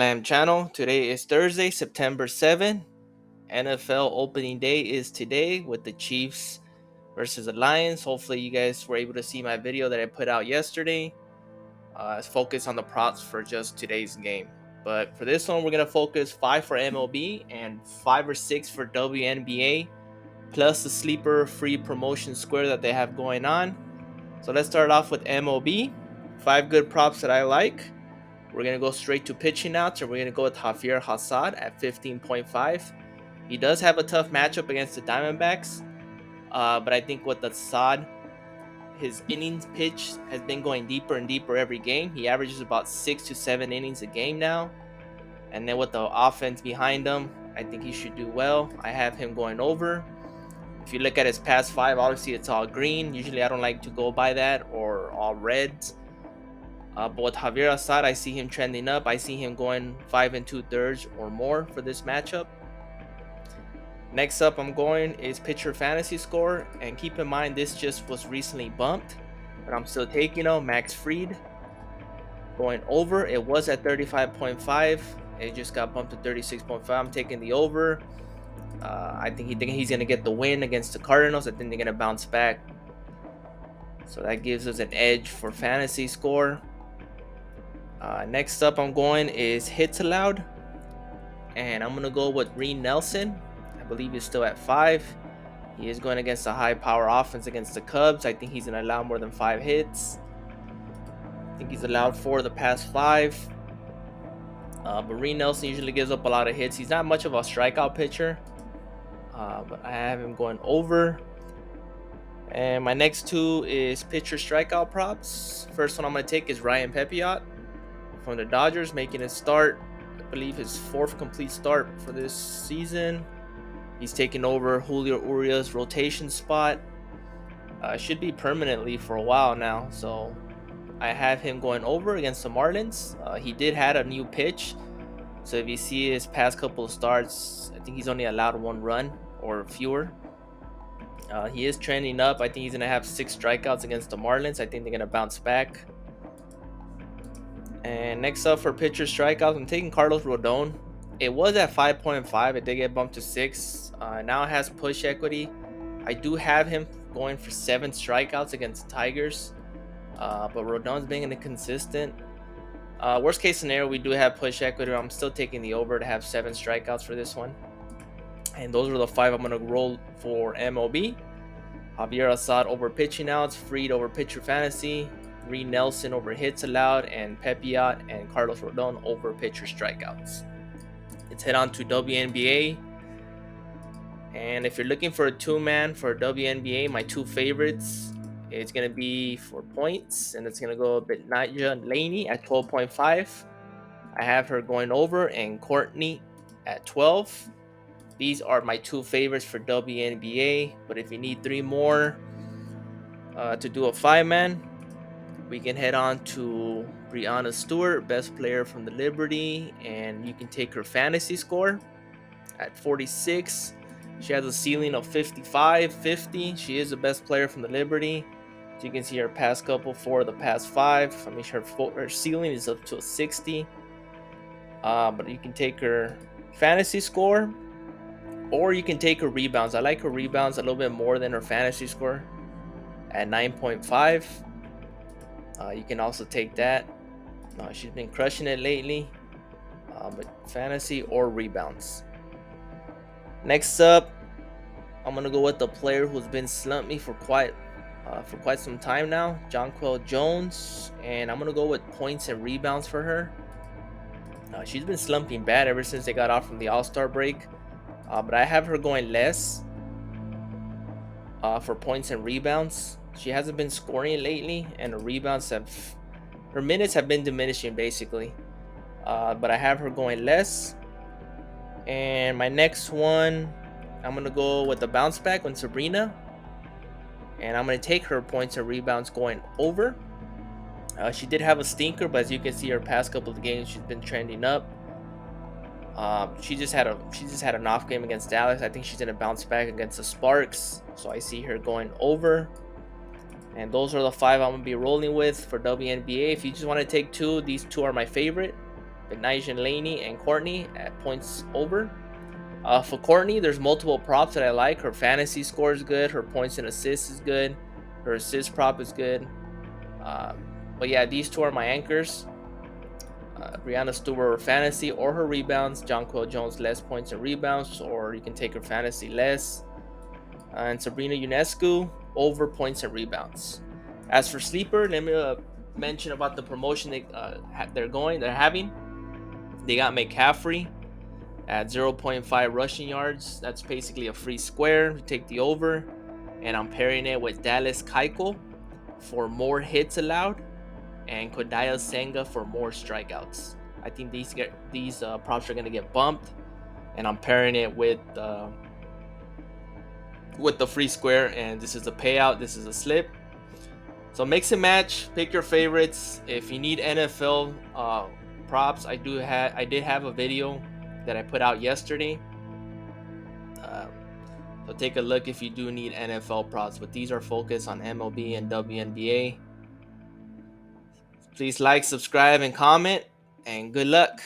Channel. Today is Thursday, September 7th. NFL opening day is today with the Chiefs versus the Lions. Hopefully, you guys were able to see my video that I put out yesterday. It's focused on the props for just today's game. But for this one, we're going to focus 5 for MLB and 5 or 6 for WNBA, plus the sleeper free promotion square that they have going on. So let's start off with MLB. 5 good props that I like. We're going to go straight to pitching outs, and we're going to go with Javier Hassad at 15.5. He does have a tough matchup against the Diamondbacks, but I think with Hassad, his innings pitch has been going deeper and deeper every game. He averages about 6 to 7 innings a game now. And then with the offense behind him, I think he should do well. I have him going over. If you look at his past 5, obviously it's all green. Usually I don't like to go by that, or all reds. But with Javier Assad, I see him trending up. I see him going 5 2/3 or more for this matchup. Next up, I'm going is pitcher fantasy score, and keep in mind this just was recently bumped, but I'm still taking him. Max Fried going over. It was at 35.5. It just got bumped to 36.5. I'm taking the over. I think he's gonna get the win against the Cardinals. I think they're gonna bounce back, so that gives us an edge for fantasy score. Next up, I'm going is hits allowed, and I'm gonna go with Reed Nelson. I believe he's still at 5. He is going against a high power offense against the Cubs. I think he's gonna allow more than 5 hits. I think he's allowed 4 the past 5. But Reed Nelson usually gives up a lot of hits. He's not much of a strikeout pitcher, but I have him going over. And my next 2 is pitcher strikeout props. First one I'm gonna take is Ryan Pepiot from the Dodgers, making his start, I believe his 4th complete start for this season. He's taken over Julio Urias' rotation spot. Should be permanently for a while now, so I have him going over against the Marlins. He did had a new pitch, so if you see his past couple of starts, I think he's only allowed 1 run or fewer. He is trending up. I think he's gonna have 6 strikeouts against the Marlins. I think they're gonna bounce back. And next up for pitcher strikeouts, I'm taking Carlos Rodon. It was at 5.5. It did get bumped to 6. Now it has push equity. I do have him going for 7 strikeouts against the Tigers, but Rodon's being inconsistent. Worst case scenario, we do have push equity. I'm still taking the over to have 7 strikeouts for this one. And those are the 5 I'm going to roll for MLB. Javier Assad over pitching outs, Fried over pitcher fantasy, Reed Nelson over hits allowed, and Pepiot and Carlos Rodon over pitcher strikeouts. Let's head on to WNBA. And if you're looking for a 2-man for WNBA, my 2 favorites, it's going to be for points, and it's going to go a bit Naja Laney at 12.5. I have her going over, and Courtney at 12. These are my 2 favorites for WNBA, but if you need 3 more to do a 5-man, we can head on to Breanna Stewart, best player from the Liberty, and you can take her fantasy score at 46. She has a ceiling of 55, 50. She is the best player from the Liberty. So you can see her past couple, 4 of the past 5. I mean, her ceiling is up to a 60. But you can take her fantasy score, or you can take her rebounds. I like her rebounds a little bit more than her fantasy score at 9.5. You can also take that. She's been crushing it lately, but fantasy or rebounds. Next up, I'm gonna go with the player who's been slumping for quite some time now, Jonquel Jones, and I'm gonna go with points and rebounds for her. She's been slumping bad ever since they got off from the All-Star break, but I have her going less for points and rebounds. She hasn't been scoring lately, and her minutes have been diminishing basically. But I have her going less. And my next one, I'm gonna go with the bounce back on Sabrina, and I'm gonna take her points and rebounds going over. She did have a stinker, but as you can see, her past couple of games she's been trending up. She just had an off game against Dallas. I think she's gonna bounce back against the Sparks, so I see her going over. And those are the 5 I'm gonna be rolling with for WNBA. If you just want to take 2, these 2 are my favorite. Benijan Laney and Courtney at points over. For Courtney, there's multiple props that I like. Her fantasy score is good. Her points and assists is good. Her assist prop is good. But yeah, these two are my anchors. Brianna Stewart fantasy or her rebounds. Jonquel Jones less points and rebounds, or you can take her fantasy less. And Sabrina Ionescu over points and rebounds. As for sleeper, let me mention about the promotion they're having. They got McCaffrey at 0.5 rushing yards. That's basically a free square. We take the over, and I'm pairing it with Dallas Keuchel for more hits allowed, and Kodaya Senga for more strikeouts. I think these props are gonna get bumped, and I'm pairing it with the free square. And this is a payout. This is a slip. So mix and match. Pick your favorites. If you need NFL props, I did have a video that I put out yesterday. So take a look if you do need NFL props. But these are focused on MLB and WNBA. Please like, subscribe, and comment. And good luck.